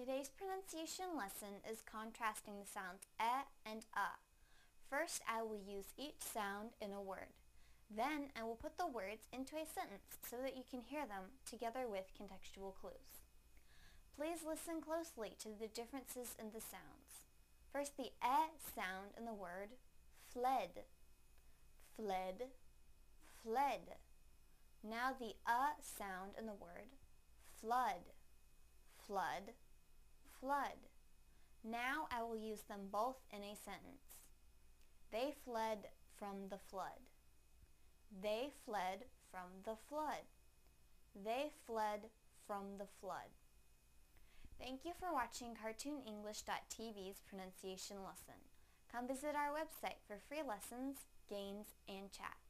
Today's pronunciation lesson is contrasting the sounds e and a. First, I will use each sound in a word. Then, I will put the words into a sentence so that you can hear them together with contextual clues. Please listen closely to the differences in the sounds. First, the e sound in the word fled, fled, fled. Now the sound in the word flood, flood, flood. Now I will use them both in a sentence. They fled from the flood. They fled from the flood. They fled from the flood. Thank you for watching CartoonEnglish.tv's pronunciation lesson. Come visit our website for free lessons, games, and chat.